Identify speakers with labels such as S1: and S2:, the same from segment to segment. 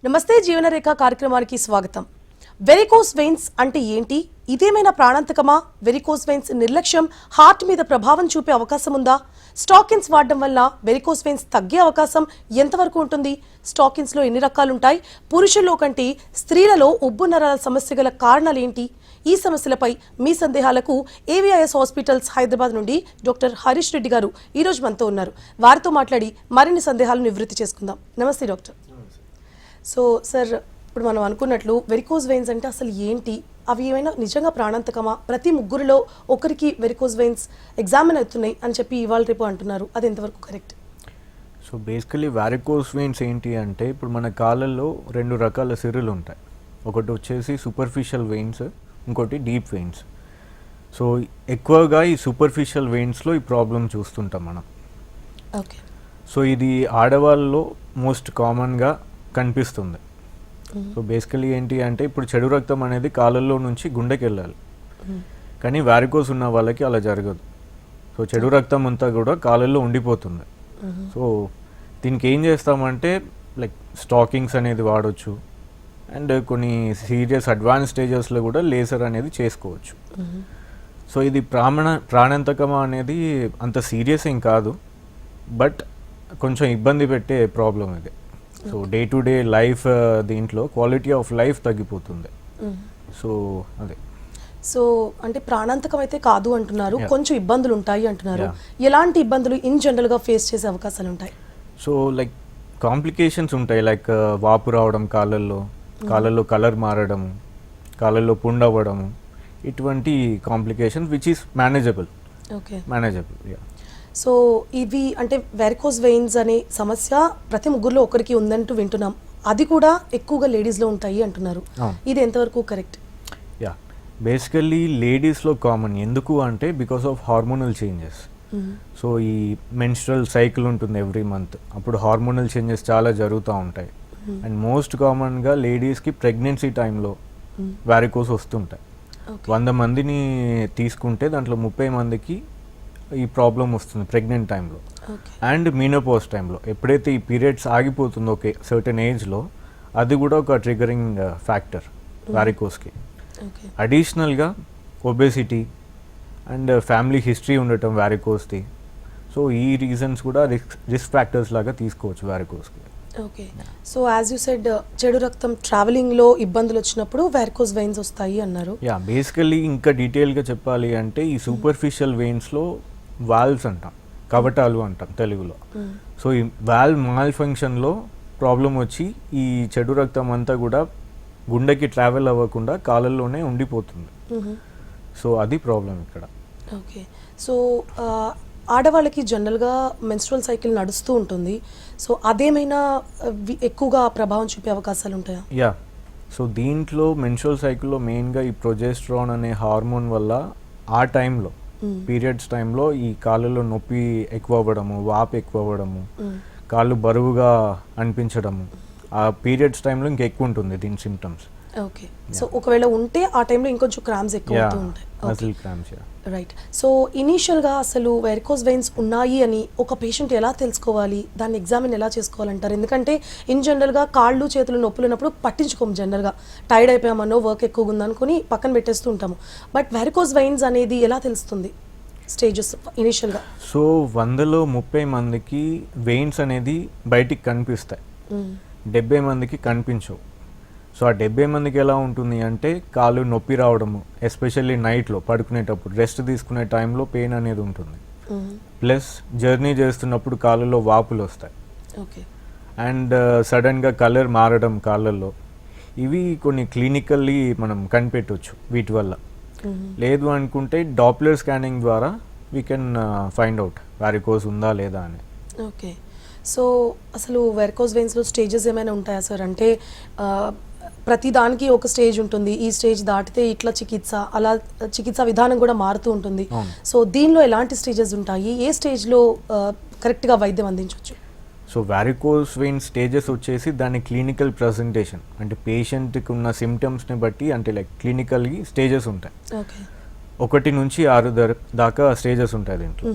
S1: నమస్తే జీవనరేఖ కార్యక్రమానికి స్వాగతం. వెరికోస్ వెయిన్స్ అంటే ఏంటి? ఇదేమైనా ప్రాణాంతకమా? వెరికోస్ వెయిన్స్ నిర్లక్ష్యం హార్ట్ మీద ప్రభావం చూపే అవకాశం ఉందా? స్టాకిన్స్ వాడడం వల్ల వెరికోస్ వెయిన్స్ తగ్గే అవకాశం ఎంతవరకు ఉంటుంది? స్టాకిన్స్ లో ఎన్ని రకాలు ఉంటాయి? పురుషుల్లో కంటే స్త్రీలలో ఉబ్బు నరాల సమస్య గల కారణాలు ఏంటి? ఈ సమస్యలపై మీ సందేహాలకు ఏవిఐఎస్ హాస్పిటల్స్ హైదరాబాద్ నుండి డాక్టర్ హరీష్ రెడ్డి గారు ఈ రోజు మనతో ఉన్నారు. వారితో మాట్లాడి మరిన్ని సందేహాలను నివృత్తి చేసుకుందాం. నమస్తే డాక్టర్. సో సార్, ఇప్పుడు మనం అనుకున్నట్లు వెరికోస్ వెయిన్స్ అంటే అసలు ఏంటి? అవి ఏమైనా నిజంగా ప్రాణాంతకమా? ప్రతి ముగ్గురిలో ఒకరికి వెరికోస్ వెయిన్స్ ఎగ్జామిన్ అవుతున్నాయి అని చెప్పి ఇవాళ రేపు అంటున్నారు. అది ఎంతవరకు correct?
S2: So basically varicose veins ఏంటి అంటే, ఇప్పుడు మన కాళ్ళల్లో రెండు రకాల సిర్రులు ఉంటాయి. ఒకటి వచ్చేసి సూపర్ఫిషియల్ వెయిన్స్, ఇంకోటి డీప్ వెయిన్స్. సో ఎక్కువగా ఈ సూపర్ఫిషియల్ వెయిన్స్లో ఈ ప్రాబ్లం చూస్తుంటాం మనం.
S1: ఓకే.
S2: సో ఇది ఆడవాళ్ళలో మోస్ట్ కామన్గా కనిపిస్తుంది. సో బేసికలీ ఏంటి అంటే, ఇప్పుడు చెడు రక్తం అనేది కాళ్ళల్లో నుంచి గుండెకి వెళ్ళాలి, కానీ వారికోస్ ఉన్న వాళ్ళకి అలా జరగదు. సో చెడు రక్తం అంతా కూడా కాళ్ళల్లో ఉండిపోతుంది. సో దీనికి ఏం చేస్తామంటే, లైక్ స్టాకింగ్స్ అనేది వాడచ్చు, అండ్ కొన్ని సీరియస్ అడ్వాన్స్ స్టేజెస్లో కూడా లేజర్ అనేది చేసుకోవచ్చు. సో ఇది ప్రాణాంతకమా అనేది అంత సీరియస్ ఏం కాదు, బట్ కొంచెం ఇబ్బంది పెట్టే ప్రాబ్లం ఇది. So day to day life దీంట్లో క్వాలిటీ ఆఫ్ లైఫ్ తగ్గిపోతుంది. సో అదే.
S1: సో అంటే ప్రాణాంతకం అయితే కాదు అంటున్నారు, కొంచెం ఇబ్బందులు ఉంటాయి అంటున్నారు. ఎలాంటి ఇబ్బందులు ఇన్ జనరల్ గా ఫేస్ చేసే అవకాశాలు ఉంటాయి?
S2: సో లైక్ కాంప్లికేషన్స్ ఉంటాయి, లైక్ వాపు రావడం కాళ్ళల్లో కలర్ మారడము, కాళ్ళల్లో పుండ్ అవ్వడము, ఇటువంటి complications which is manageable.
S1: Okay,
S2: manageable. Yeah.
S1: So ఇవి అంటే వెరికోస్ వెయిన్స్ అనే సమస్య ప్రతి ముగ్గురులో ఒకరికి ఉందంటూ వింటున్నాం. అది కూడా ఎక్కువగా లేడీస్లో ఉంటాయి అంటున్నారు. ఇది ఎంతవరకు కరెక్ట్?
S2: యా, బేసికల్లీ లేడీస్లో కామన్. ఎందుకు అంటే because of hormonal changes. So ఈ మెన్స్ట్రల్ సైకిల్ ఉంటుంది ఎవ్రీ మంత్, అప్పుడు హార్మోనల్ చేంజెస్ చాలా జరుగుతూ ఉంటాయి. అండ్ మోస్ట్ కామన్గా లేడీస్కి ప్రెగ్నెన్సీ టైంలో వారికోస్ వస్తుంటాయి. 100 మందిని తీసుకుంటే దాంట్లో 30 మందికి ఈ ప్రాబ్లం వస్తుంది ప్రెగ్నెంట్ టైంలో. అండ్ మీనోపాజ్ టైంలో ఎప్పుడైతే ఈ పీరియడ్స్ ఆగిపోతుందో ఒక సర్టెన్ ఏజ్లో, అది కూడా ఒక ట్రిగరింగ్ ఫ్యాక్టర్ వారికోస్కి. అడిషనల్గా ఒబేసిటీ అండ్ ఫ్యామిలీ హిస్టరీ ఉండటం వారికోస్ది. సో ఈ రీజన్స్ కూడా రిస్క్ ఫ్యాక్టర్స్ లాగా తీసుకోవచ్చు వారికోస్కి.
S1: Okay. So as you said, చెడు రక్తం ట్రావెలింగ్లో ఇబ్బందులు వచ్చినప్పుడు వారికోస్ వెయిన్స్ వస్తాయి అన్నారు.
S2: యా, బేసికల్లీ ఇంకా డీటెయిల్గా చెప్పాలి అంటే, ఈ సూపర్ఫిషియల్ వెయిన్స్లో వాల్వ్స్ అంటాం, కవటాలు అంటాం తెలుగులో. సో ఈ వాల్వ్ మాల్ ఫంక్షన్లో ప్రాబ్లం వచ్చి ఈ చెడు రక్తం అంతా కూడా గుండెకి ట్రావెల్ అవ్వకుండా కాళ్ళల్లోనే ఉండిపోతుంది. సో అది ప్రాబ్లం ఇక్కడ.
S1: ఓకే. సో ఆడవాళ్ళకి జనరల్గా మెన్స్ట్రువల్ సైకిల్ నడుస్తూ ఉంటుంది. సో అదేమైనా ఎక్కువగా ప్రభావం చూపే అవకాశాలు ఉంటాయా?
S2: యా. సో దీంట్లో మెన్స్ట్రువల్ సైకిల్లో మెయిన్గా ఈ ప్రొజెస్ట్రాన్ అనే హార్మోన్ వల్ల ఆ టైంలో, పీరియడ్స్ టైంలో ఈ కాళ్ళలో నొప్పి ఎక్కువ అవ్వడము, వాపు ఎక్కువ అవ్వడము, కాళ్ళు బరువుగా అనిపించడము, ఆ పీరియడ్స్ టైంలో ఇంకా ఎక్కువ ఉంటుంది దీని సిమ్టమ్స్.
S1: ఓకే. సో ఒకవేళ ఉంటే ఆ టైంలో ఇంకొంచెం క్రామ్స్ ఎక్కువ అవుతూ ఉంటాయి.
S2: Muscle cramps.
S1: రైట్. సో ఇనీషియల్గా అసలు వెరికోస్ వెయిన్స్ ఉన్నాయి అని ఒక పేషెంట్ ఎలా తెలుసుకోవాలి? దాన్ని ఎగ్జామిన్ ఎలా చేసుకోవాలంటారు? ఎందుకంటే ఇన్ జనరల్గా కాళ్ళు చేతులు నొప్పులు ఉన్నప్పుడు పట్టించుకోము, జనరల్గా టైర్డ్ అయిపోయామన్నో వర్క్ ఎక్కువగా ఉందనుకుని పక్కన పెట్టేస్తూ ఉంటాము. బట్ వెరికోస్ వెయిన్స్ అనేది ఎలా తెలుస్తుంది స్టేజెస్ ఇనీషియల్గా?
S2: సో 100లో 30 మందికి వెయిన్స్ అనేది బయటికి కనిపిస్తాయి, 70 మందికి కనిపించవు. సో ఆ 70 మందికి ఎలా ఉంటుంది అంటే, కాళ్ళు నొప్పి రావడము, ఎస్పెషల్లీ నైట్లో పడుకునేటప్పుడు రెస్ట్ తీసుకునే టైంలో పెయిన్ అనేది ఉంటుంది, ప్లస్ జర్నీ చేస్తున్నప్పుడు కాళ్ళలో వాపులు వస్తాయి, అండ్ సడన్గా కలర్ మారడం కాళ్ళల్లో. ఇవి కొన్ని క్లినికల్లీ మనం కనిపెట్టవచ్చు వీటి వల్ల. లేదు అనుకుంటే డాప్లర్ స్కానింగ్ ద్వారా we can find out varicose ఉందా లేదా అని.
S1: ఓకే. సో అసలు వెరికోస్ వెయిన్స్లో స్టేజెస్ ఏమైనా ఉంటాయా సార్? అంటే ప్రతి దానికి ఒక స్టేజ్ ఉంటుంది, ఈ స్టేజ్ దాటితే ఇట్లా చికిత్స, అలా చికిత్సా విధానం కూడా మారుతూ ఉంటుంది. సో దీనిలో ఎలాంటి స్టేజెస్ ఉంటాయి? ఏ స్టేజ్లో కరెక్ట్గా వైద్యం అందించవచ్చు?
S2: సో వారికోస్ వెయిన్ స్టేజెస్ వచ్చేసి దాని క్లినికల్ ప్రజెంటేషన్, అంటే పేషెంట్కి ఉన్న సిమ్టమ్స్ని బట్టి, అంటే లైక్ క్లినికల్గా స్టేజెస్ ఉంటాయి. 1 నుంచి 6 దాకా స్టేజెస్ ఉంటాయి దీంట్లో.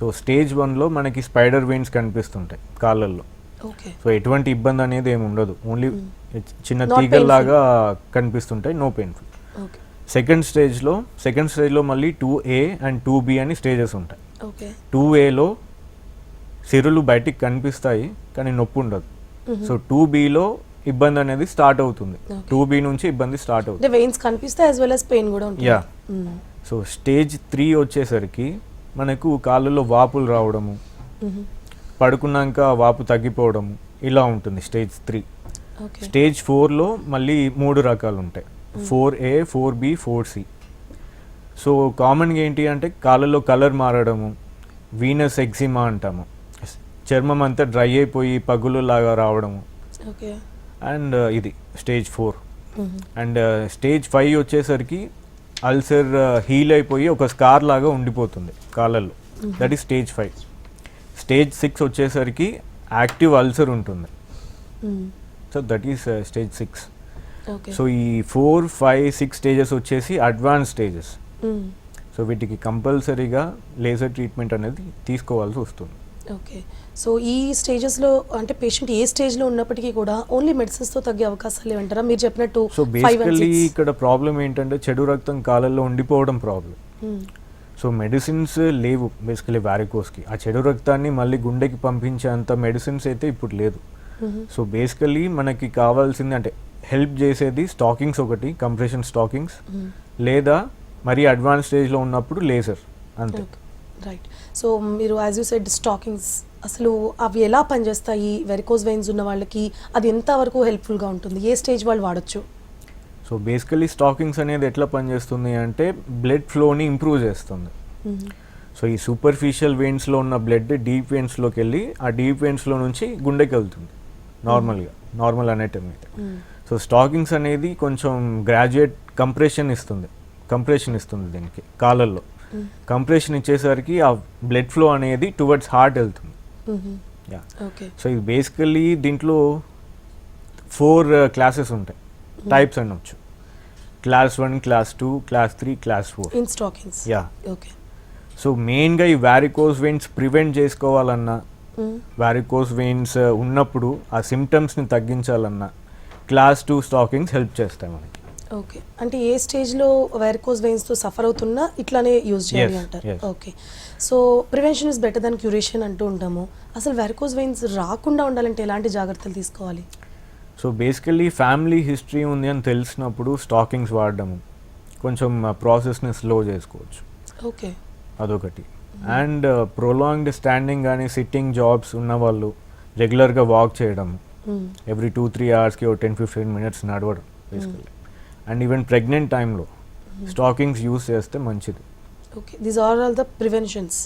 S2: సో స్టేజ్ 1లో మనకి స్పైడర్ వెయిన్స్ కనిపిస్తుంటాయి కాళ్ళల్లో. సో ఎటువంటి ఇబ్బంది అనేది ఏమి ఉండదు, ఓన్లీ చిన్న
S1: Not
S2: తీగల్లాగా కనిపిస్తుంటాయి, నో పెయిన్ఫుల్.
S1: ఓకే
S2: సెకండ్ స్టేజ్లో మళ్ళీ 2A అండ్ 2B అని స్టేజెస్ ఉంటాయి.
S1: ఓకే
S2: 2Aలో సిరులు బయటికి కనిపిస్తాయి కానీ నొప్పి ఉండదు. సో 2Bలో ఇబ్బంది అనేది స్టార్ట్ అవుతుంది.
S1: Okay.
S2: 2B నుంచి ఇబ్బంది స్టార్ట్ అవుతుంది.
S1: అంటే వెయిన్స్ కనిపిస్తే యాజ్ వెల్ as పెయిన్ కూడా ఉంటుంది.
S2: యా. సో స్టేజ్ 3 వచ్చేసరికి మనకు కాళ్ళలో వాపులు రావడము, పడుకున్నాక వాపు తగ్గిపోవడము ఇలా ఉంటుంది స్టేజ్ 3.
S1: ఓకే
S2: స్టేజ్ 4లో మళ్ళీ 3 రకాలు ఉంటాయి, 4A, 4B, 4C. సో కామన్గా ఏంటి అంటే కాళ్ళలో కలర్ మారడము, వీనస్ ఎగ్జిమా అంటాము, చర్మం అంతా డ్రై అయిపోయి పగులు లాగా రావడము,
S1: ఓకే
S2: అండ్ ఇది స్టేజ్ 4. అండ్ స్టేజ్ 5 వచ్చేసరికి అల్సర్ హీల్ అయిపోయి ఒక స్కార్ లాగా ఉండిపోతుంది కాళ్ళల్లో, దట్ ఈస్ స్టేజ్ 5. స్టేజ్ 6 వచ్చేసరికి యాక్టివ్ అల్సర్ ఉంటుంది, so that is stage 6.
S1: Okay
S2: so ఈ 4, 5, 6 స్టేజెస్ వచ్చేసి అడ్వాన్స్ స్టేజెస్. సో వీటికి కంపల్సరీగా లేజర్ ట్రీట్మెంట్ అనేది తీసుకోవాల్సి వస్తుంది.
S1: ఓకే సో ఈ స్టేజెస్లో అంటే పేషెంట్ ఏ స్టేజ్లో ఉన్నప్పటికీ కూడా ఓన్లీ మెడిసిన్స్తో తగ్గే అవకాశాలు ఏమంటారా? మీరు చెప్పినట్టు
S2: సో
S1: 5 and
S2: బేసికలీ
S1: 6.
S2: ఇక్కడ ప్రాబ్లం ఏంటంటే చెడు రక్తం కాళ్ళల్లో ఉండిపోవడం ప్రాబ్లం. సో మెడిసిన్స్ లేవు బేసికలీ వ్యారికోస్కి. ఆ చెడు రక్తాన్ని మళ్ళీ గుండెకి పంపించేంత మెడిసిన్స్ అయితే ఇప్పుడు లేదు. సో బేసికలీ మనకి కావాల్సింది అంటే హెల్ప్ చేసేది స్టాకింగ్స్, ఒకటి కంప్రెషన్ స్టాకింగ్స్, లేదా మరీ అడ్వాన్స్ స్టేజ్లో ఉన్నప్పుడు లేజర్, అంతే.
S1: రైట్. సో మీరు యాజ్ యూ సెడ్ స్టాకింగ్స్, అసలు అవి ఎలా పనిచేస్తాయి? వెరికోస్ వెయిన్స్ ఉన్న వాళ్ళకి అది ఎంతవరకు హెల్ప్ఫుల్గా ఉంటుంది? ఏ స్టేజ్ వాళ్ళు వాడచ్చు?
S2: సో బేసికలీ స్టాకింగ్స్ అనేది ఎట్లా పనిచేస్తుంది అంటే బ్లడ్ ఫ్లోని ఇంప్రూవ్ చేస్తుంది. సో ఈ సూపర్ఫిషియల్ వెయిన్స్లో ఉన్న బ్లడ్ డీప్ వెయిన్స్లోకి వెళ్ళి ఆ డీప్ వెయిన్స్లో నుంచి గుండెకి వెళ్తుంది నార్మల్గా, నార్మల్ అనటమీ అయితే. సో స్టాకింగ్స్ అనేది కొంచెం గ్రాడ్యుయేట్ కంప్రెషన్ ఇస్తుంది దీనికి కాళ్ళల్లో. కంప్రెషన్ ఇచ్చేసరికి ఆ బ్లడ్ ఫ్లో అనేది టువర్డ్స్ హార్ట్ వెళ్తుంది. యా.
S1: ఓకే
S2: సో ఇది బేసికలీ దీంట్లో 4 క్లాసెస్ ఉంటాయి, టైప్స్ అనొచ్చు. Class 1, class 2, class 3, class 4.
S1: In stockings.
S2: Yeah.
S1: Okay
S2: so మెయిన్గా ఈ వ్యారికోస్ వెయిన్స్ ప్రివెంట్ చేసుకోవాలన్నా, వ్యారికోస్ వెయిన్స్ ఉన్నప్పుడు ఆ సిమ్టమ్స్ని తగ్గించాలన్నా క్లాస్ 2 స్టాకింగ్స్ హెల్ప్ చేస్తాయి మనకి.
S1: ఓకే అంటే ఏ స్టేజ్లో వెరికోస్ వెయిన్స్తో సఫర్ అవుతున్నా ఇట్లానే యూజ్ చేయాలి
S2: Yes,
S1: అంటారు.
S2: yes.
S1: Okay so prevention is better than curation అంటూ ఉంటాము. అసలు వెరికోస్ వెయిన్స్ రాకుండా ఉండాలంటే ఎలాంటి జాగ్రత్తలు తీసుకోవాలి?
S2: సో బేసికలీ ఫ్యామిలీ హిస్టరీ ఉంది అని తెలిసినప్పుడు స్టాకింగ్స్ వాడడము కొంచెం ప్రాసెస్ని స్లో చేసుకోవచ్చు,
S1: ఓకే
S2: అదొకటి. అండ్ ప్రొలాంగ్డ్ స్టాండింగ్ కానీ సిట్టింగ్ జాబ్స్ ఉన్న వాళ్ళు రెగ్యులర్గా వాక్ చేయడం, ఎవ్రీ 2-3 అవర్స్కి 10-15 మినిట్స్ నడవడం బేసికలీ. అండ్ ఈవెన్ ప్రెగ్నెంట్ టైంలో స్టాకింగ్స్ యూస్ చేస్తే మంచిది.
S1: Okay these are all the preventions.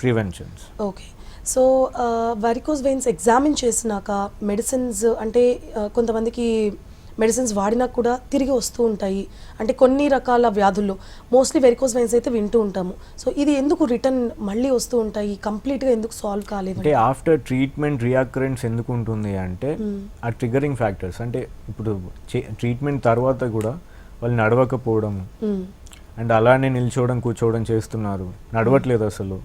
S1: Okay so varicose veins examine చేసినాక మెడిసిన్స్ అంటే కొంతమందికి మెడిసిన్స్ వాడినా కూడా తిరిగి వస్తూ ఉంటాయి. అంటే కొన్ని రకాల వ్యాధుల్లో మోస్ట్లీ వెరికోస్ వెయిన్స్ అయితే వింటూ ఉంటాము. సో ఇది ఎందుకు రిటర్న్ మళ్ళీ వస్తూ ఉంటాయి, కంప్లీట్గా ఎందుకు సాల్వ్ కాలేదు?
S2: అంటే ఆఫ్టర్ ట్రీట్మెంట్ రియాకరెన్స్ ఎందుకు ఉంటుంది అంటే ఆ ట్రిగరింగ్ ఫ్యాక్టర్స్. అంటే ఇప్పుడు ట్రీట్మెంట్ తర్వాత కూడా వాళ్ళు నడవకపోవడం, అండ్ అలానే నిల్చోవడం కూర్చోవడం చేస్తున్నారు, నడవట్లేదు అసలు,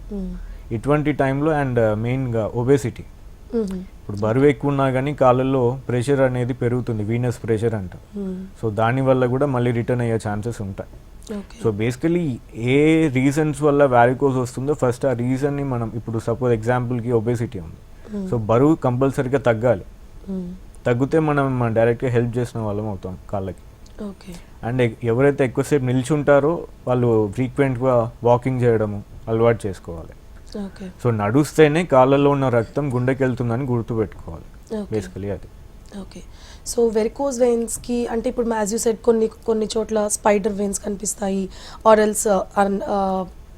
S2: ఇటువంటి టైంలో. అండ్ మెయిన్గా ఒబేసిటీ, ఇప్పుడు బరువు ఎక్కువ ఉన్నా కానీ కాళ్ళల్లో ప్రెషర్ అనేది పెరుగుతుంది, వీనస్ ప్రెషర్ అంట. సో దానివల్ల కూడా మళ్ళీ రిటర్న్ అయ్యే ఛాన్సెస్ ఉంటాయి. సో బేసికలీ ఏ రీజన్స్ వల్ల వ్యారికోస్ వస్తుందో ఫస్ట్ ఆ రీజన్ని మనం, ఇప్పుడు సపోజ్ ఎగ్జాంపుల్కి ఒబేసిటీ ఉంది, సో బరువు కంపల్సరీగా తగ్గాలి. తగ్గితే మనం డైరెక్ట్గా హెల్ప్ చేసిన వాళ్ళం అవుతాం కాళ్ళకి. అండ్ ఎవరైతే ఎక్కువసేపు నిల్చుంటారో వాళ్ళు ఫ్రీక్వెంట్గా వాకింగ్ చేయడము అలవాటు చేసుకోవాలి. సో నడుస్తేనే కాళ్ళల్లో ఉన్న రక్తం గుండెకి వెళ్తుందని గుర్తుపెట్టుకోవాలి బేసికలీ అది.
S1: ఓకే సో వెరికోస్ వెయిన్స్కి అంటే ఇప్పుడు యాజ్ యూ సెడ్ కొన్ని చోట్ల స్పైడర్ వెయిన్స్ కనిపిస్తాయి, ఆర్ ఎల్స్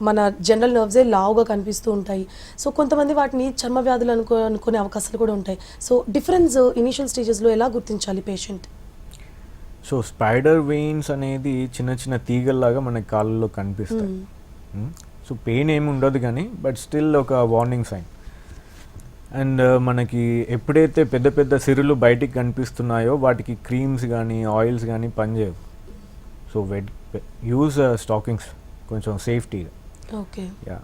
S1: మన జనరల్ నర్వ్సే లావుగా కనిపిస్తూ ఉంటాయి. సో కొంతమంది వాటిని చర్మ వ్యాధులు అనుకునే అవకాశాలు కూడా ఉంటాయి. సో డిఫరెన్స్ ఇనిషియల్ స్టేజెస్లో ఎలా గుర్తించాలి పేషెంట్?
S2: సో స్పైడర్ వెయిన్స్ అనేది చిన్న చిన్న తీగల్లాగా మనకి కాళ్ళలో కనిపిస్తాయి. సో పెయిన్ ఏమి ఉండదు కానీ బట్ స్టిల్ ఒక వార్నింగ్ సైన్. అండ్ మనకి ఎప్పుడైతే పెద్ద పెద్ద సిరులు బయటికి కనిపిస్తున్నాయో వాటికి క్రీమ్స్ కానీ ఆయిల్స్ కానీ పనిచేయవు. సో యూజ్ స్టాకింగ్స్ కొంచెం సేఫ్టీగా.
S1: Okay
S2: yeah.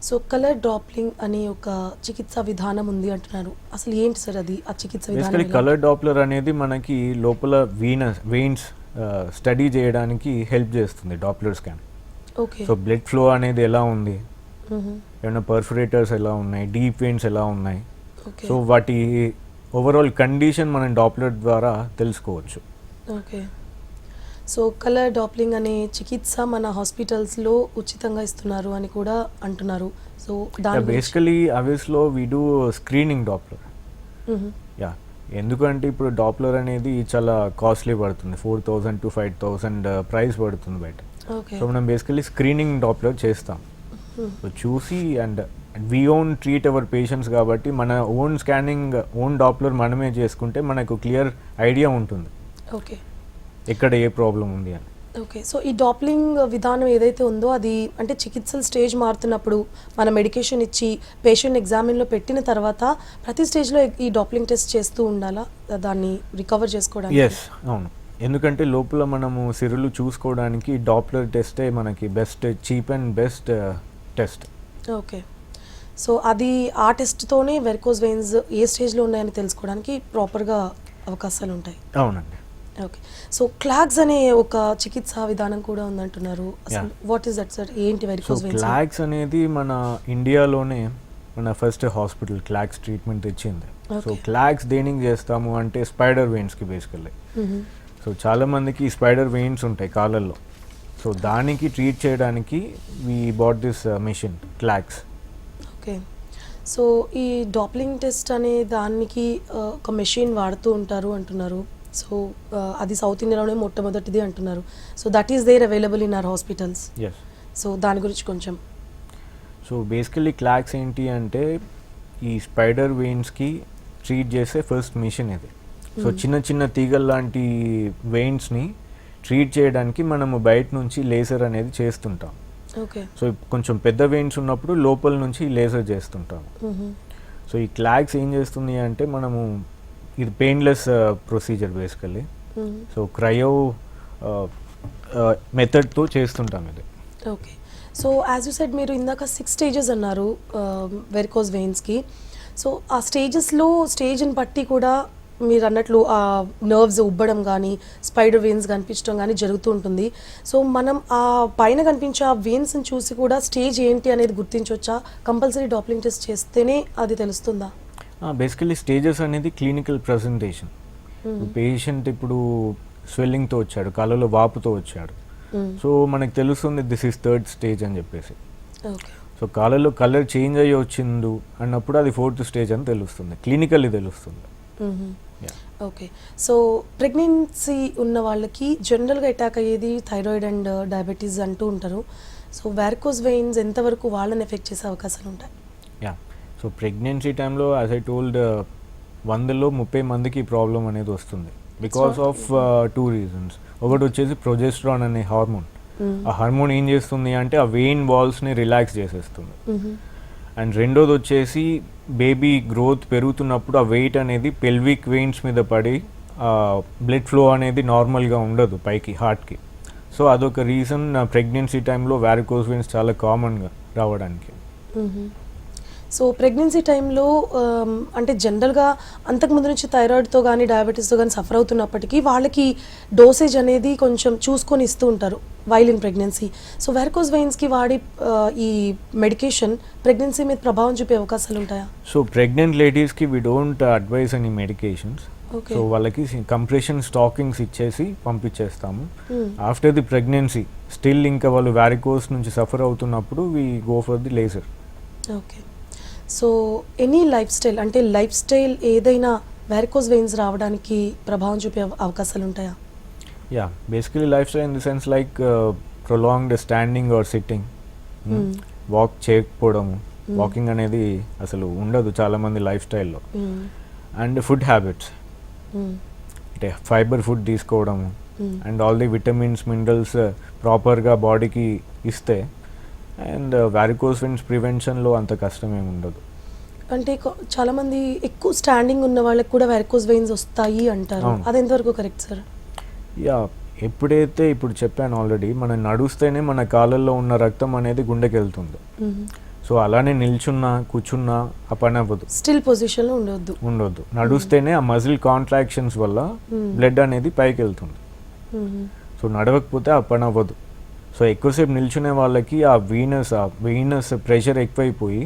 S1: సో కలర్ డాప్లింగ్ అనే ఒక చికిత్సా విధానం ఉంది అంటున్నారు. అసలు ఏంటి సార్ అది ఆ చికిత్స విధానం
S2: బేసికలీ
S1: ఎలా?
S2: కలర్ డాప్లర్ అనేది మనకి లోపల వెయిన్స్ స్టడీ చేయడానికి హెల్ప్ చేస్తుంది Doppler scan.
S1: Okay.
S2: So blood flow అనేది ఎలా ఉంది,
S1: మ్మ్.
S2: ఏమైనా పర్ఫరేటర్స్ ఎలా ఉన్నాయి, డీప్ వెయిన్స్ ఎలా ఉన్నాయి,
S1: ఓకే.
S2: సో వాటి ఓవరాల్ కండిషన్ మనం డాప్లర్ ద్వారా తెలుసుకోవచ్చు.
S1: ఓకే. సో కలర్ డాప్లింగ్ అనే చికిత్స మన హాస్పిటల్స్లో ఉచితంగా ఇస్తున్నారు అని కూడా అంటున్నారు. సో దాని గురించి-
S2: బేసికలీ అవేస్లో we do screening Doppler.
S1: Hmm.
S2: Yeah, ఎందుకంటే ఇప్పుడు డాప్లర్ అనేది చాలా కాస్ట్లీ పడుతుంది, 4,000 to 5,000 ప్రైస్ పడుతుంది బయట.
S1: ఓకే.
S2: సో మనం బేసికలీ స్క్రీనింగ్ డాప్లర్ చేస్తాం.
S1: మ్మ్.
S2: సో చూసి and we own treat our patients కాబట్టి మన ఓన్ స్కానింగ్ ఓన్ డాప్లర్ మనమే చేసుకుంటే మనకు క్లియర్ ఐడియా ఉంటుంది
S1: ఓకే.
S2: ఎక్కడ ఏ ప్రాబ్లం ఉంది అని.
S1: ఓకే. సో ఈ డాప్లింగ్ విధానం ఏదైతే ఉందో అది అంటే చికిత్సల స్టేజ్ మారుతున్నప్పుడు మన మెడికేషన్ ఇచ్చి పేషెంట్ ఎగ్జామిన్లో పెట్టిన తర్వాత ప్రతి స్టేజ్లో ఈ డాప్లింగ్ టెస్ట్ చేస్తూ ఉండాలా దాన్ని రికవర్ చేసుకోవడానికి?
S2: ఎస్, అవును. ఎందుకంటే లోపల మనము సిరులు చూసుకోవడానికి డాప్లర్ టెస్టే మనకి best, cheap and best test.
S1: Okay. So అది ఆ టెస్ట్తోనే వెరికోస్ వెయిన్స్ ఏ స్టేజ్లో ఉన్నాయని తెలుసుకోవడానికి ప్రాపర్గా అవకాశాలు ఉంటాయి.
S2: అవునండి.
S1: ఓకే. సో క్లాగ్స్ అనే ఒక చికిత్సా విధానం కూడా ఉందంటున్నారు. అసలు వాట్ ఈస్ దట్ సార్? ఏంటి
S2: సో
S1: వెరికోస్ వెయిన్స్?
S2: క్లాగ్స్ అనేది మన ఇండియాలోనే మన ఫస్ట్ హాస్పిటల్ క్లాగ్స్ ట్రీట్మెంట్ ఇచ్చింది. So
S1: Okay.
S2: క్లాగ్స్ దేనికి చేస్తాము అంటే స్పైడర్ వెయిన్స్కి బేసికల్లీ. సో చాలా మందికి స్పైడర్ వెయిన్స్ ఉంటాయి కాళ్ళల్లో. సో దానికి ట్రీట్ చేయడానికి we bought this machine క్లాగ్స్.
S1: Okay. So ఈ డాప్లింగ్ టెస్ట్ అనే దానికి ఒక మెషిన్ వాడుతూ ఉంటారు అంటున్నారు. సో అది సౌత్ ఇండియాలోనే మొట్టమొదటిది అంటున్నారు. So that is there available in our hospitals.
S2: Yes.
S1: So దాని గురించి కొంచెం.
S2: సో బేసికల్లీ క్లాగ్స్ ఏంటి అంటే ఈ స్పైడర్ వెయిన్స్కి ట్రీట్ చేసే ఫస్ట్ మిషన్ ఇది. సో చిన్న చిన్న తీగల్ లాంటి వెయిన్స్ని ట్రీట్ చేయడానికి మనము బయట నుంచి లేజర్ అనేది చేస్తుంటాం.
S1: ఓకే.
S2: సో కొంచెం పెద్ద వెయిన్స్ ఉన్నప్పుడు లోపల నుంచి లేజర్ చేస్తుంటాం. సో ఈ క్లాగ్స్ ఏం చేస్తుంది అంటే మనము ఇది painless procedure basically. So cryo మెథడ్తో చేస్తుంటాం ఇది.
S1: Okay. So as you said మీరు ఇందాక 6 స్టేజెస్ అన్నారు వెరికోస్ వెయిన్స్కి. సో ఆ స్టేజెస్లో స్టేజ్ని బట్టి కూడా మీరు అన్నట్లు ఆ నర్వ్స్ ఉబ్బడం కానీ స్పైడర్ వెయిన్స్ కనిపించడం కానీ జరుగుతూ ఉంటుంది. సో మనం ఆ పైన కనిపించే ఆ వెయిన్స్ని చూసి కూడా స్టేజ్ ఏంటి అనేది గుర్తించవచ్చా? కంపల్సరీ డాప్లింగ్ టెస్ట్ చేస్తేనే అది తెలుస్తుందా?
S2: బేసికలీ స్టేజెస్ అనేది క్లినికల్ ప్రజెంటేషన్. పేషెంట్ ఇప్పుడు స్వెల్లింగ్తో వచ్చాడు, కళ్ళలో వాపుతో వచ్చాడు. సో మనకు తెలుస్తుంది దిస్ ఈస్ 3rd స్టేజ్ అని చెప్పేసి.
S1: ఓకే.
S2: సో కాళ్ళలో కలర్ చేంజ్ అయ్యి వచ్చిండు అన్నప్పుడు అది 4th స్టేజ్ అని తెలుస్తుంది, క్లినికల్లీ తెలుస్తుంది.
S1: ఓకే. సో ప్రెగ్నెన్సీ ఉన్న వాళ్ళకి జనరల్గా అటాక్ అయ్యేది థైరాయిడ్ అండ్ డయాబెటీస్ అంటూ ఉంటారు. సో వారికోస్ వెయిన్స్ ఎంతవరకు వాళ్ళని ఎఫెక్ట్ చేసే అవకాశాలు ఉంటాయి?
S2: యా, సో ప్రెగ్నెన్సీ టైంలో యాజ్ ఐ టోల్డ్ 100లో 30 మందికి ఈ ప్రాబ్లం అనేది వస్తుంది బికాస్ ఆఫ్ 2 రీజన్స్. ఒకటి వచ్చేసి ప్రొజెస్ట్రాన్ అనే హార్మోన్. ఆ హార్మోన్ ఏం చేస్తుంది అంటే ఆ వెయిన్ వాల్స్ని రిలాక్స్ చేసేస్తుంది. అండ్ రెండోది వచ్చేసి బేబీ గ్రోత్ పెరుగుతున్నప్పుడు ఆ వెయిట్ అనేది పెల్విక్ వెయిన్స్ మీద పడి బ్లడ్ ఫ్లో అనేది నార్మల్గా ఉండదు పైకి హార్ట్కి. సో అదొక రీజన్ ప్రెగ్నెన్సీ టైంలో వారికోస్ వెయిన్స్ చాలా కామన్గా రావడానికి.
S1: సో ప్రెగ్నెన్సీ టైంలో అంటే జనరల్గా అంతకుముందు నుంచి థైరాయిడ్తో కానీ డయాబెటీస్తో కానీ సఫర్ అవుతున్నప్పటికీ వాళ్ళకి డోసేజ్ అనేది కొంచెం చూసుకొని ఇస్తూ ఉంటారు while in pregnancy. So varicose వెయిన్స్కి వాడి ఈ మెడికేషన్ ప్రెగ్నెన్సీ మీద ప్రభావం చూపే అవకాశాలు ఉంటాయా?
S2: సో ప్రెగ్నెంట్ లేడీస్కి we don't advise any medications. So వాళ్ళకి కంప్రెషన్ స్టాకింగ్స్ ఇచ్చేసి పంపించేస్తాము. ఆఫ్టర్ ది ప్రెగ్నెన్సీ స్టిల్ ఇంకా వాళ్ళు వారికోస్ నుంచి సఫర్ అవుతున్నప్పుడు we go for the laser.
S1: Okay. So any lifestyle అంటే లైఫ్ స్టైల్ ఏదైనా వారికోస్ వెయిన్స్ రావడానికి ప్రభావం చూపే అవకాశాలు ఉంటాయా?
S2: Yeah, basically lifestyle in the sense like prolonged standing or sitting, walk చేయకపోవడము, వాకింగ్ అనేది అసలు ఉండదు చాలామంది లైఫ్ స్టైల్లో. అండ్ ఫుడ్ హ్యాబిట్స్ అంటే ఫైబర్ ఫుడ్ తీసుకోవడము and all the vitamins minerals ప్రాపర్గా బాడీకి ఇస్తే అండ్ వారికోస్ వెయిన్స్ ప్రివెన్షన్లో అంత కష్టమేమి ఉండదు.
S1: అంటే చాలామంది ఎక్కువ స్టాండింగ్ ఉన్న వాళ్ళకి కూడా వారికోస్ వెయిన్స్ వస్తాయి అంటారు. అది ఎంతవరకు కరెక్ట్ సార్?
S2: యా, ఎప్పుడైతే ఇప్పుడు చెప్పాను ఆల్రెడీ, మనం నడుస్తేనే మన కాళ్ళల్లో ఉన్న రక్తం అనేది గుండెకి వెళ్తుంది. సో అలానే నిల్చున్నా కూర్చున్నా ఆ పని అవ్వదు,
S1: స్టిల్ పొజిషన్లో ఉండొద్దు.
S2: ఉండొద్దు. నడుస్తేనే ఆ మజిల్ కాంట్రాక్షన్స్ వల్ల బ్లడ్ అనేది పైకి వెళ్తుంది. సో నడవకపోతే ఆ పని అవ్వదు. సో ఎక్కువసేపు నిల్చునే వాళ్ళకి ఆ వీనస్ ప్రెషర్ ఎక్కువైపోయి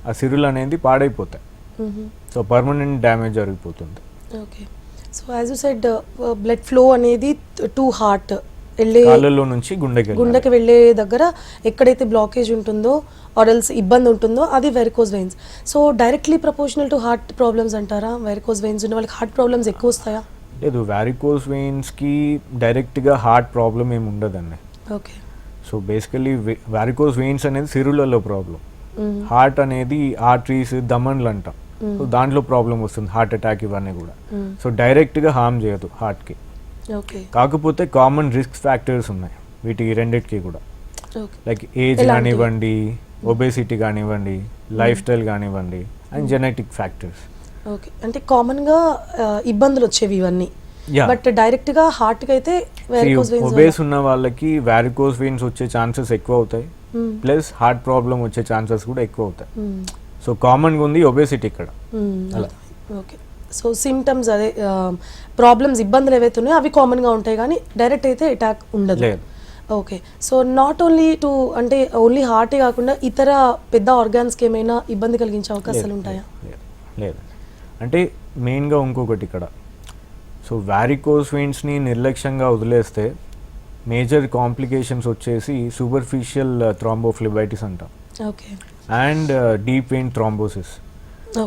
S2: ఆ సిరులు అనేది పాడైపోతాయి. సో పర్మనెంట్ డ్యామేజ్ జరిగిపోతుంది.
S1: Okay. So as you said blood flow అనేది టు హార్ట్ వెళ్ళే
S2: కాళ్ళలో నుంచి
S1: గుండెకి వెళ్ళే దగ్గర ఎక్కడైతే బ్లాకేజ్ ఉంటుందో ఆర్ఎల్స్ ఇబ్బంది ఉంటుందో అది varicose veins. So directly proportional to heart problems అంటారా? వెరికోస్ వెయిన్స్ ఉన్న వాళ్ళకి హార్ట్ ప్రాబ్లమ్స్ ఎక్కువ వస్తాయా?
S2: లేదు, వ్యారికోస్ వెయిన్స్కి డైరెక్ట్గా హార్ట్ ప్రాబ్లం ఏమి ఉండదండి.
S1: Okay.
S2: So basically varicose veins అనేది సిరులలో ప్రాబ్లం. హార్ట్ అనేది ఆర్టరీస్ దమన్లు అంటాం. సో దాంట్లో ప్రాబ్లం వస్తుంది, హార్ట్ అటాక్ ఇవన్నీ కూడా. సో డైరెక్ట్గా హార్మ్ చేయదు హార్ట్కి.
S1: ఓకే.
S2: కాకపోతే కామన్ రిస్క్ ఫ్యాక్టర్స్ ఉన్నాయి వీటి రెండిటికి కూడా. లైక్ ఏజ్ కానివ్వండి, ఒబేసిటీ కానివ్వండి, లైఫ్ స్టైల్ కానివ్వండి, అండ్ జెనెటిక్ ఫ్యాక్టర్స్.
S1: ఓకే. అంటే కామన్గా ఇబ్బందులు వచ్చేవి ఇవన్నీ. బట్ డైరెక్ట్గా హార్ట్కి అయితే
S2: ఒబేస్ ఉన్న వాళ్ళకి వ్యారికోస్ వెయిన్స్ వచ్చే ఛాన్సెస్ ఎక్కువ అవుతాయి, ప్లస్ హార్ట్ ప్రాబ్లం వచ్చే ఛాన్సెస్ కూడా ఎక్కువ అవుతాయి. సో కామన్గా ఉంది ఒబేసిటీ ఇక్కడ.
S1: ఓకే. సో సిమ్టమ్స్ అదే ప్రాబ్లమ్స్ ఇబ్బందులు ఏవైతే ఉన్నాయో అవి కామన్గా ఉంటాయి కానీ డైరెక్ట్ అయితే అటాక్ ఉండదు. Okay. So not only to అంటే ఓన్లీ హార్టే కాకుండా ఇతర పెద్ద ఆర్గాన్స్కి ఏమైనా ఇబ్బంది కలిగించే అవకాశాలు ఉంటాయా?
S2: లేదు. అంటే మెయిన్గా ఇంకొకటి ఇక్కడ, సో వ్యారికోస్ వెయిన్స్ని నిర్లక్ష్యంగా వదిలేస్తే మేజర్ కాంప్లికేషన్స్ వచ్చేసి సూపర్ఫిషియల్ థ్రాంబోఫ్లెబైటిస్ అంటాం,
S1: okay,
S2: and deep vein thrombosis.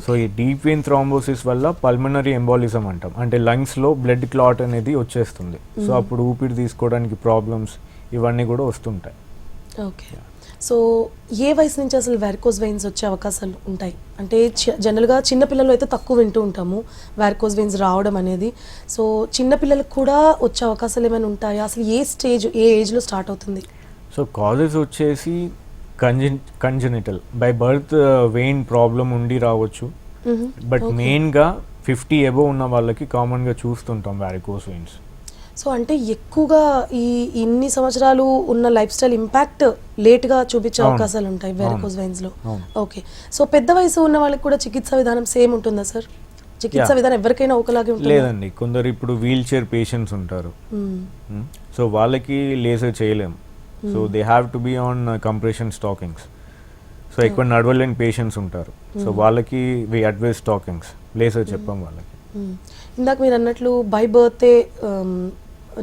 S2: So ఈ డీప్ వెయిన్ థ్రాంబోసిస్ వల్ల పల్మనరీ ఎంబాలిజం అంటాం, అంటే లంగ్స్లో బ్లడ్ క్లాట్ అనేది వచ్చేస్తుంది. సో అప్పుడు ఊపిరి తీసుకోవడానికి ప్రాబ్లమ్స్ ఇవన్నీ కూడా వస్తుంటాయి.
S1: ఓకే. సో ఏ వయసు నుంచి అసలు వ్యారికోస్ వెయిన్స్ వచ్చే అవకాశాలు ఉంటాయి? అంటే జనరల్గా చిన్నపిల్లలు అయితే తక్కువ వింటూ ఉంటాము వ్యారికోస్ వెయిన్స్ రావడం అనేది. సో చిన్నపిల్లలకు కూడా వచ్చే అవకాశాలు ఏమైనా ఉంటాయా? అసలు ఏ ఏజ్లో స్టార్ట్ అవుతుంది?
S2: సో కాజెస్ వచ్చేసి congenital by birth vein problem ఉండి రావచ్చు. బట్ మెయిన్గా 50 అబోవ్ ఉన్న వాళ్ళకి కామన్గా చూస్తుంటాం వ్యారికోస్ వెయిన్స్.
S1: సో అంటే ఎక్కువగా ఇన్ని సంవత్సరాలు ఉన్న లైఫ్ స్టైల్ ఇంపాక్ట్ లేట్గా చూపించే అవకాశాలు ఉంటాయి వెరికోస్ వెయిన్స్లో. ఓకే. సో పెద్ద వయసు ఉన్న వాళ్ళకి కూడా చికిత్స విధానం సేమ్ ఉంటుందా సార్? చికిత్స విధానం ఎవరికైనా ఒకలాగే ఉంటుంది?
S2: లేదండి, కొందరు ఇప్పుడు వీల్ చైర్ పేషెంట్స్ ఉంటారు. సో వాళ్ళకి లేజర్ చేయలేము. So they have to be on compression stockings. So ఎక్కువ నడవలేని పేషెంట్స్ ఉంటారు. సో వాళ్ళకి వి అడ్వైస్ స్టాకింగ్స్, లేజర్ చెప్పాం వాళ్ళకి.
S1: ఇందాక మీరు అన్నట్లు బై బర్తే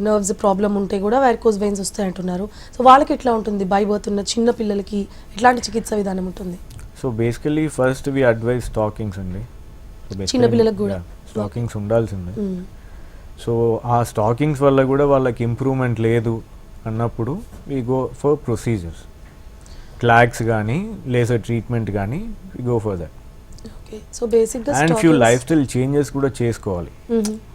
S1: నర్వ్స్ ప్రాబ్లం ఉంటే కూడా వ్యారికోస్ వెయిన్స్ వస్తాయి అంటున్నారు. సో వాళ్ళకి ఎట్లా ఉంటుంది? బై బర్త్ ఉన్న చిన్న పిల్లలకి ఎట్లాంటి చికిత్స విధానం ఉంటుంది?
S2: సో బేసికలీ ఫస్ట్ వి అడ్వైస్ స్టాకింగ్స్ అండి.
S1: చిన్న పిల్లలకు కూడా
S2: స్టాకింగ్స్ ఉండాల్సిందే. సో ఆ స్టాకింగ్స్ వల్ల కూడా వాళ్ళకి ఇంప్రూవ్మెంట్ లేదు అన్నప్పుడు వి గో ఫర్ ప్రొసీజర్స్, క్లాక్స్ కానీ లేజర్ ట్రీట్మెంట్ కానీ we go for that.
S1: Okay. So బేసిక్గా
S2: and few lifestyle changes కూడా చేసుకోవాలి.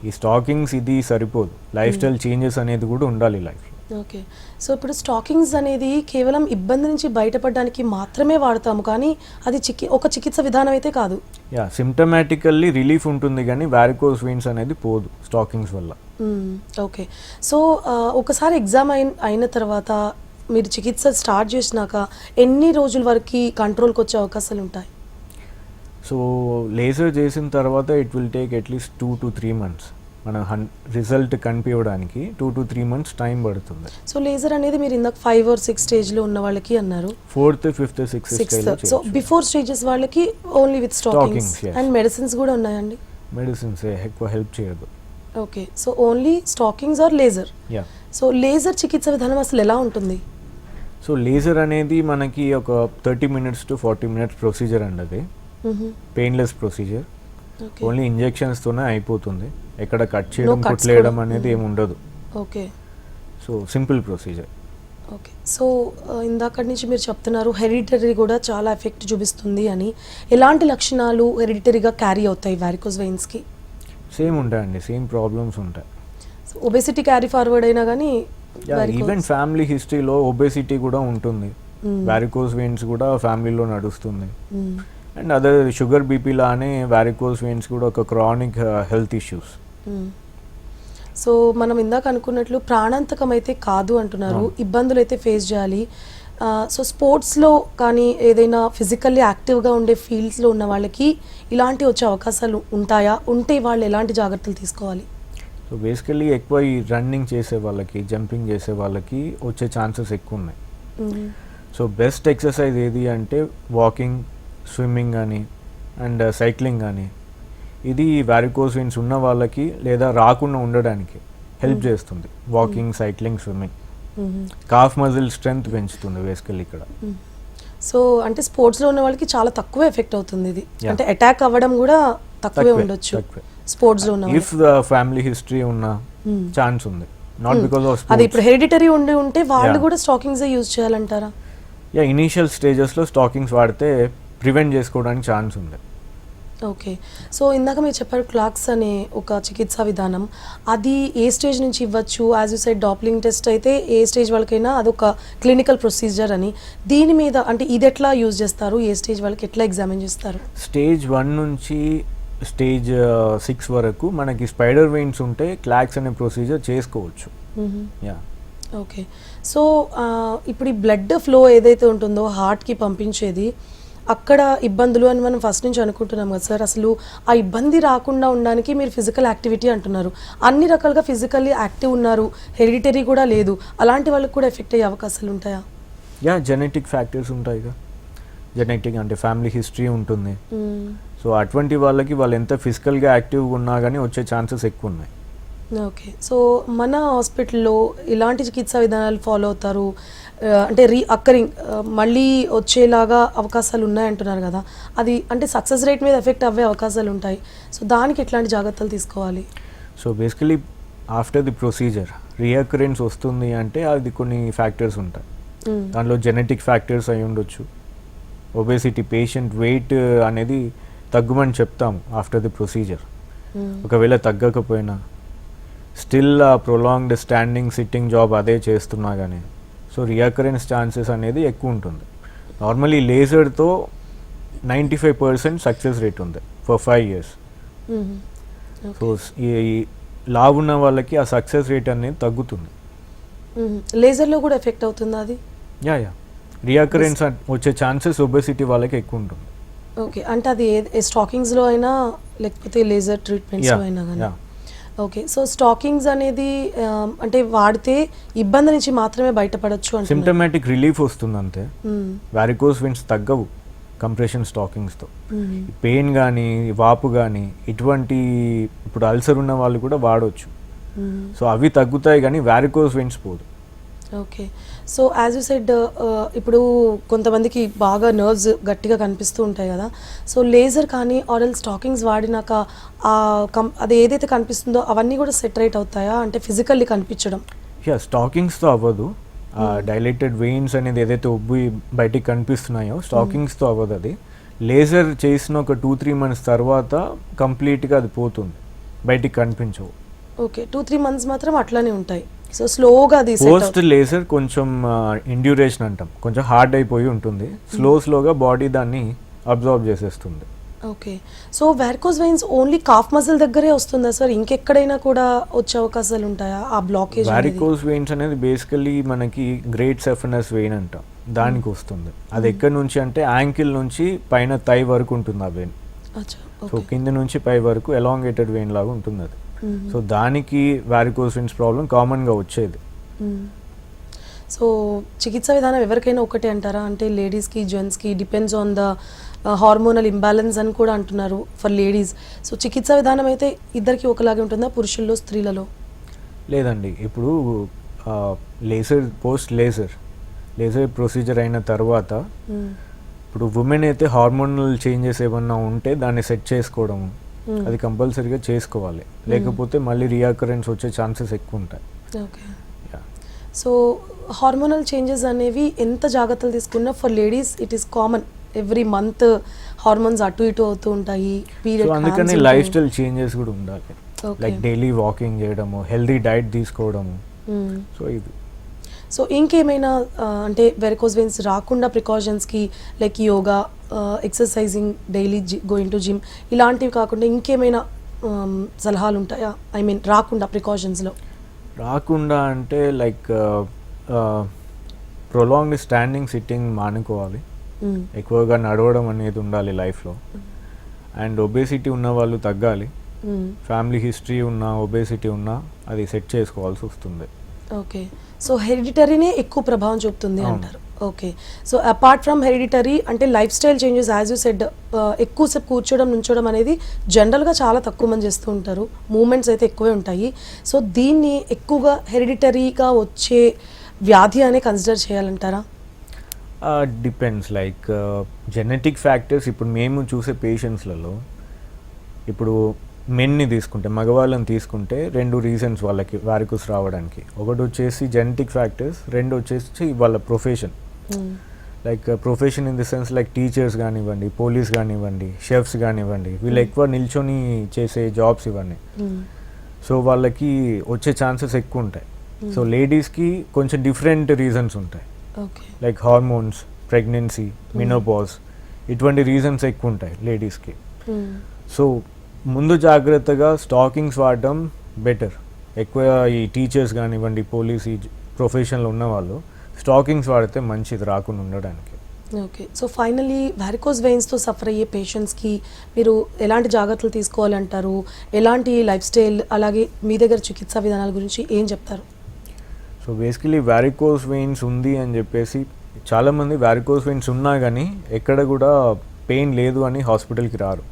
S2: ఈ స్టాకింగ్స్ ఇది సరిపోదు, లైఫ్ స్టైల్ చేంజెస్ అనేది కూడా ఉండాలి లైఫ్లో.
S1: ఓకే. సో ఇప్పుడు స్టాకింగ్స్ అనేది కేవలం ఇబ్బంది నుంచి బయటపడడానికి మాత్రమే వాడతాము కానీ అది ఒక చికిత్స విధానం అయితే కాదు.
S2: సిమ్టమాటికల్లీ రిలీఫ్ ఉంటుంది కానీ వ్యారికోస్ వెయిన్స్ అనేది పోదు స్టాకింగ్స్ వల్ల.
S1: ఓకే. సో ఒకసారి ఎగ్జామ్ అయిన తర్వాత మీరు చికిత్స స్టార్ట్ చేసినాక ఎన్ని రోజుల వరకు కంట్రోల్కి వచ్చే అవకాశాలు ఉంటాయి?
S2: సో లేజర్ చేసిన తర్వాత it will take at least 2 to 3 months. మన రిజల్ట్ కనిపించడానికి 2 to 3 months టైం పడుతుంది.
S1: సో లేజర్ అనేది మీరు ఇందాక 5 or 6 స్టేజ్లో ఉన్న వాళ్ళకి అన్నారు,
S2: 4th, 5th, 6th.
S1: So before stages వాళ్ళకి only with stockings and medicines కూడా ఉన్నాయండి?
S2: మెడిసిన్స్ ఎక్కువ హెల్ప్ చేయదు.
S1: Okay. So only stockings or laser? So laser చికిత్స విధానం అసలు ఎలా ఉంటుంది?
S2: సో లేజర్ అనేది మనకి ఒక 30 minutes to 40 minutes ప్రొసీజర్ అండి. అది పెయిన్లెస్ ప్రొసీజర్, ఓన్లీ ఇంజెక్షన్స్తోనే అయిపోతుంది. ఎక్కడ కట్ చేయడం కుట్లేయడం అనేది ఏమి ఉండదు.
S1: Okay.
S2: So simple procedure.
S1: Okay. So ఇందాక నుంచి మీరు చెప్తున్నారు హెరిడిటరీ కూడా చాలా ఎఫెక్ట్ చూపిస్తుంది అని. ఎలాంటి లక్షణాలు హెరిడిటరీగా క్యారీ అవుతాయి వ్యారికోస్ వెయిన్స్కి?
S2: సేమ్ ఉంటాయండి, సేమ్ ప్రాబ్లమ్స్ ఉంటాయి.
S1: ఒబేసిటీ క్యారీ ఫార్వర్డ్ అయినా కానీ
S2: ఈవెన్ ఫ్యామిలీ హిస్టరీలో ఒబేసిటీ కూడా ఉంటుంది, వ్యారికోస్ వెయిన్స్ కూడా ఫ్యామిలీలో నడుస్తుంది. అండ్ అదర్ షుగర్ బీపీ లానే వ్యారికోస్ వెయిన్స్ కూడా ఒక క్రానిక్ హెల్త్ ఇష్యూస్. సో
S1: మనం ఇందాక అనుకున్నట్లు ప్రాణాంతకం అయితే కాదు అంటున్నారు, ఇబ్బందులు అయితే ఫేస్ చేయాలి. సో స్పోర్ట్స్లో కానీ ఏదైనా ఫిజికల్లీ యాక్టివ్గా ఉండే ఫీల్డ్స్లో ఉన్న వాళ్ళకి ఇలాంటి వచ్చే అవకాశాలు ఉంటాయా? ఉంటే వాళ్ళు ఎలాంటి జాగ్రత్తలు తీసుకోవాలి?
S2: సో బేసికల్లీ ఎక్కువ ఈ రన్నింగ్ చేసే వాళ్ళకి, జంపింగ్ చేసే వాళ్ళకి వచ్చే ఛాన్సెస్ ఎక్కువ ఉన్నాయి. సో బెస్ట్ ఎక్సర్సైజ్ ఏది అంటే వాకింగ్, స్విమ్మింగ్ కానీ అండ్ సైక్లింగ్ కానీ. ఇది వారికోస్ వెయిన్స్ ఉన్న వాళ్ళకి లేదా రాకుండా ఉండడానికి హెల్ప్ చేస్తుంది. Walking, cycling, swimming cough muscle strength పెంచుతుంది బేసికల్లీ ఇక్కడ.
S1: సో అంటే స్పోర్ట్స్లో ఉన్న వాళ్ళకి చాలా తక్కువ ఎఫెక్ట్ అవుతుంది ఇది.
S2: Yeah.
S1: అంటే అటాక్ అవ్వడం కూడా తక్కువే ఉండొచ్చు స్పోర్ట్స్లో ఉన్న
S2: ఇఫ్ ద ఫ్యామిలీ హిస్టరీ ఉన్న ఛాన్స్ ఉంది. నాట్ బికాస్ ఆఫ్
S1: అది ఇప్పుడు హెరిడిటరీ ఉంటే వాళ్ళు
S2: Yeah.
S1: కూడా స్టాకింగ్స్ యూజ్ చేయాలంటారా?
S2: యా, ఇనీషియల్ స్టేజెస్లో స్టాకింగ్స్ వాడితే ప్రివెంట్ చేసుకోవడానికి ఛాన్స్ ఉంది.
S1: ఓకే. సో ఇందాక మీరు చెప్పారు క్లాక్స్ అనే ఒక చికిత్సా విధానం, అది ఏ స్టేజ్ నుంచి ఇవ్వచ్చు? యాజ్ యూ సైడ్ డాప్లింగ్ టెస్ట్ అయితే ఏ స్టేజ్ వాళ్ళకైనా అదొక క్లినికల్ ప్రొసీజర్ అని. దీని మీద అంటే ఇది ఎట్లా యూజ్ చేస్తారు? ఏ స్టేజ్ వాళ్ళకి ఎట్లా ఎగ్జామిన్ చేస్తారు?
S2: స్టేజ్ 1 నుంచి స్టేజ్ 6 వరకు మనకి స్పైడర్ వెయిన్స్ ఉంటే క్లాక్స్ అనే ప్రొసీజర్ చేసుకోవచ్చు. Yeah,
S1: okay. సో ఇప్పుడు ఈ బ్లడ్ ఫ్లో ఏదైతే ఉంటుందో హార్ట్కి పంపించేది, అక్కడ ఇబ్బందులు అని మనం ఫస్ట్ నుంచి అనుకుంటున్నాం కదా సార్. అసలు ఆ ఇబ్బంది రాకుండా ఉండడానికి మీరు ఫిజికల్ యాక్టివిటీ అంటున్నారు. అన్ని రకాలుగా ఫిజికల్లీ యాక్టివ్ ఉన్నారు, హెరిడిటరీ కూడా లేదు, అలాంటి వాళ్ళకి కూడా ఎఫెక్ట్ అయ్యే అవకాశాలు ఉంటాయా?
S2: యా, జెనెటిక్ ఫ్యాక్టర్స్ ఉంటాయి కదా. జెనెటిక్ అంటే ఫ్యామిలీ హిస్టరీ ఉంటుంది. సో అటువంటి వాళ్ళకి వాళ్ళు ఎంత ఫిజికల్గా యాక్టివ్గా ఉన్నా కానీ వచ్చే ఛాన్సెస్ ఎక్కువ ఉన్నాయి.
S1: ఓకే. సో మన హాస్పిటల్లో ఇలాంటి చికిత్సా విధానాలు ఫాలో అవుతారు అంటే అక్కరింగ్ మళ్ళీ వచ్చేలాగా అవకాశాలు ఉన్నాయంటున్నారు కదా, అది అంటే సక్సెస్ రేట్ మీద ఎఫెక్ట్ అవ్వే అవకాశాలు ఉంటాయి. సో దానికి ఎట్లాంటి జాగ్రత్తలు తీసుకోవాలి?
S2: So basically after the procedure recurrence వస్తుంది అంటే అది కొన్ని ఫ్యాక్టర్స్ ఉంటాయి. దాంట్లో జెనెటిక్ ఫ్యాక్టర్స్ అయి ఉండొచ్చు. ఒబేసిటీ, పేషెంట్ వెయిట్ అనేది తగ్గుమని చెప్తాము ఆఫ్టర్ ది ప్రొసీజర్. ఒకవేళ తగ్గకపోయినా still prolonged standing, sitting job అదే చేస్తున్నా కానీ సో రీఅకరెన్స్ ఛాన్సెస్ అనేది ఎక్కువ ఉంటుంది. నార్మలీ లేజర్తో 95% సక్సెస్ రేట్ ఉంది ఫర్ 5 years. సో ఈ లావ్ ఉన్న వాళ్ళకి ఆ సక్సెస్ రేట్ అనేది తగ్గుతుంది.
S1: లేజర్లో కూడా ఎఫెక్ట్ అవుతుందా అది?
S2: యా, రీఅకరెన్స్ వచ్చే ఛాన్సెస్ ఒబేసిటీ వాళ్ళకి ఎక్కువ ఉంటుంది.
S1: ఓకే. అంటే అది స్టాకింగ్స్లో అయినా లేకపోతే లేజర్ ట్రీట్మెంట్స్లో అయినా కానీ? ఓకే. సో స్టాకింగ్స్ అనేది అంటే వాడితే ఇబ్బంది నుంచి మాత్రమే బయటపడచ్చు అంటే
S2: సిమ్టమాటిక్ రిలీఫ్ వస్తుంది అంతే. వారికోస్ వెయిన్స్ తగ్గవు కంప్రెషన్ స్టాకింగ్స్తో. పెయిన్ కానీ, వాపు కానీ, ఇటువంటి ఇప్పుడు అల్సర్ ఉన్న వాళ్ళు కూడా వాడవచ్చు. సో అవి తగ్గుతాయి కానీ వారికోస్ వెయిన్స్ పోదు.
S1: Okay. So as you said ఇప్పుడు కొంతమందికి బాగా నర్వ్స్ గట్టిగా కనిపిస్తూ ఉంటాయి కదా, సో లేజర్ కానీ ఆరల్ స్టాకింగ్స్ వాడినాక అది ఏదైతే కనిపిస్తుందో అవన్నీ కూడా సెటరేట్ అవుతాయా? అంటే ఫిజికల్లీ కనిపించడం.
S2: యా, స్టాకింగ్స్తో అవ్వదు. డైలేటెడ్ వెయిన్స్ అనేది ఏదైతే ఉబ్బి బయటికి కనిపిస్తున్నాయో స్టాకింగ్స్తో అవ్వదు. అది లేజర్ చేసిన ఒక 2-3 months తర్వాత కంప్లీట్గా అది పోతుంది, బయటికి కనిపించవు.
S1: ఓకే. 2-3 months మాత్రం అట్లానే ఉంటాయి. సో స్లోగా అది
S2: పోస్ట్ లేజర్ కొంచెం ఇండ్యూరేషన్ అంటాం, కొంచెం హార్డ్ అయిపోయి ఉంటుంది. స్లోగా బాడీ దాన్ని అబ్జర్వ్ చేసేస్తుంది.
S1: Okay. So varicose veins only cough muscle దగ్గరే వస్తుందా సార్? ఇంకెక్కడైనా కూడా వచ్చే అవకాశాలు ఉంటాయా ఆ బ్లాకేజ్?
S2: వారికోస్ వెయిన్స్ అనేది బేసికలీ మనకి గ్రేట్ సెఫనస్ వెయిన్ అంటాం, దానికి వస్తుంది. అది ఎక్కడి నుంచి అంటే యాంకిల్ నుంచి పైన థై వరకు ఉంటుంది ఆ వెయిన్. సో కింద నుంచి పై వరకు ఎలాంగేటెడ్ వెయిన్ లాగా ఉంటుంది అది. సో దానికి వారికోస్ వెయిన్స్ ప్రాబ్లం కామన్గా వచ్చేది.
S1: సో చికిత్సా విధానం ఎవరికైనా ఒకటే అంటారా? అంటే లేడీస్కి, జెంట్స్కి depends on the hormonal imbalance అని కూడా అంటున్నారు ఫర్ లేడీస్. సో చికిత్సా విధానం అయితే ఇద్దరికి ఒకలాగే ఉంటుందా, పురుషుల్లో, స్త్రీలలో?
S2: లేదండి. ఇప్పుడు పోస్ట్ లేజర్ ప్రొసీజర్ అయిన తర్వాత ఇప్పుడు ఉమెన్ అయితే హార్మోనల్ చేంజెస్ ఏమన్నా ఉంటే దాన్ని సెట్ చేసుకోవడం అది కంపల్సరీగా చేసుకోవాలి, లేకపోతే మళ్ళీ రీఅకరెన్స్ వచ్చే ఛాన్సెస్ ఎక్కువ ఉంటాయి.
S1: ఓకే. సో హార్మోనల్ చేంజెస్ అనేవి ఎంత జాగ్రత్తలు తీసుకున్నా for ladies it is common, every month hormones అటు ఇటు అవుతూ ఉంటాయి, పీరియడ్.
S2: అందుకని లైఫ్ స్టైల్ చేంజెస్ కూడా ఉండాలి, లైక్ డైలీ వాకింగ్ చేయడము, హెల్దీ డైట్ తీసుకోవడము. సో ఇది.
S1: సో ఇంకేమైనా అంటే వెరికోస్ వెయిన్స్ రాకుండా ప్రికాషన్స్కి like yoga, exercising, daily going to gym ఇలాంటివి కాకుండా ఇంకేమైనా సలహాలు ఉంటాయా? ఐ మీన్ రాకుండా ప్రికాషన్స్లో.
S2: రాకుండా అంటే లైక్ ప్రొలాంగ్డ్ స్టాండింగ్ సిట్టింగ్ మానుకోవాలి, ఎక్కువగా నడవడం అనేది ఉండాలి లైఫ్లో. అండ్ ఒబేసిటీ ఉన్న వాళ్ళు తగ్గాలి, ఫ్యామిలీ హిస్టరీ ఉన్న ఒబేసిటీ ఉన్నా అది సెట్ చేసుకోవాల్సి వస్తుంది.
S1: ఓకే, సో హెరిడిటరీనే ఎక్కువ ప్రభావం చూపుతుంది అంటారు. Okay, so apart from hereditary అంటే lifestyle changes as you said, ఎక్కువసేపు కూర్చోవడం నుంచోవడం అనేది జనరల్గా చాలా తక్కువ మంది చేస్తూ ఉంటారు, మూమెంట్స్ అయితే ఎక్కువే ఉంటాయి. సో దీన్ని ఎక్కువగా హెరిడిటరీగా వచ్చే వ్యాధి అనే కన్సిడర్ చేయాలంటారా?
S2: Depends, like genetic factors. ఇప్పుడు మేము చూసే పేషెంట్స్లలో ఇప్పుడు మెన్ని తీసుకుంటే, మగవాళ్ళని తీసుకుంటే 2 రీజన్స్ వాళ్ళకి వారికోస్ రావడానికి. ఒకటి వచ్చేసి జెనెటిక్ ఫ్యాక్టర్స్, 2 వచ్చేసి వాళ్ళ profession. Like profession in the sense like teachers కానివ్వండి, పోలీస్ కానివ్వండి, షెఫ్స్ కానివ్వండి, వీళ్ళు ఎక్కువ నిల్చొని చేసే జాబ్స్ ఇవన్నీ. సో వాళ్ళకి వచ్చే ఛాన్సెస్ ఎక్కువ ఉంటాయి. సో లేడీస్కి కొంచెం డిఫరెంట్ రీజన్స్ ఉంటాయి, లైక్ హార్మోన్స్, ప్రెగ్నెన్సీ, మినోపాజ్, ఇటువంటి రీజన్స్ ఎక్కువ ఉంటాయి లేడీస్కి. సో ముందు జాగ్రత్తగా స్టాకింగ్స్ వాడడం బెటర్. ఎక్కువ ఈ టీచర్స్ కానివ్వండి, పోలీస్ ఈ ప్రొఫెషన్లో ఉన్న వాళ్ళు స్టాకింగ్స్ వాడితే మంచిది రాకుండా ఉండడానికి.
S1: ఓకే, సో ఫైనలీ వారికోస్ వెయిన్స్తో సఫర్ అయ్యే పేషెంట్స్కి మీరు ఎలాంటి జాగ్రత్తలు తీసుకోవాలంటారు? ఎలాంటి లైఫ్ స్టైల్, అలాగే మీ దగ్గర చికిత్సా విధానాల గురించి ఏం చెప్తారు?
S2: సో బేసికలీ వారికోస్ వెయిన్స్ ఉంది అని చెప్పేసి చాలామంది వారికోస్ వెయిన్స్ ఉన్నా కానీ ఎక్కడ కూడా పెయిన్ లేదు అని హాస్పిటల్కి రారు.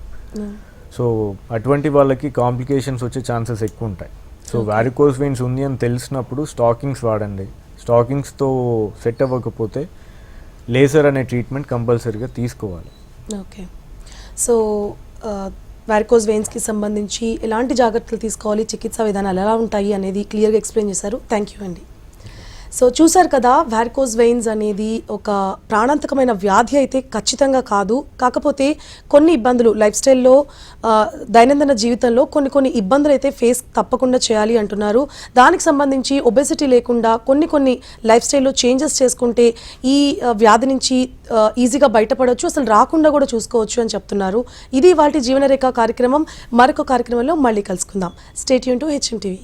S2: సో అటువంటి వాళ్ళకి కాంప్లికేషన్స్ వచ్చే ఛాన్సెస్ ఎక్కువ ఉంటాయి. సో వారికోస్ వెయిన్స్ ఉంది అని తెలిసినప్పుడు స్టాకింగ్స్ వాడండి. స్టాకింగ్స్తో సెట్ అవ్వకపోతే లేజర్ అనే ట్రీట్మెంట్ కంపల్సరీగా తీసుకోవాలి.
S1: ఓకే, సో వారికోస్ వెయిన్స్కి సంబంధించి ఎలాంటి జాగ్రత్తలు తీసుకోవాలి, చికిత్సా విధానాలు ఎలా ఉంటాయి అనేది క్లియర్గా ఎక్స్ప్లెయిన్ చేశారు. థ్యాంక్ యూ అండి. సో చూసారు కదా, వారికోస్ వెయిన్స్ అనేది ఒక ప్రాణాంతకమైన వ్యాధి అయితే ఖచ్చితంగా కాదు. కాకపోతే కొన్ని ఇబ్బందులు లైఫ్ స్టైల్లో, దైనందిన జీవితంలో కొన్ని ఇబ్బందులు అయితే ఫేస్ తప్పకుండా చేయాలి అంటున్నారు. దానికి సంబంధించి ఒబెసిటీ లేకుండా కొన్ని లైఫ్ స్టైల్లో చేంజెస్ చేసుకుంటే ఈ వ్యాధి నుంచి ఈజీగా బయటపడవచ్చు, అసలు రాకుండా కూడా చూసుకోవచ్చు అని చెప్తున్నారు. ఇది ఇవాల్టి జీవనరేఖ కార్యక్రమం. మరొక కార్యక్రమంలో మళ్ళీ కలుసుకుందాం. Stay tune to HM TV.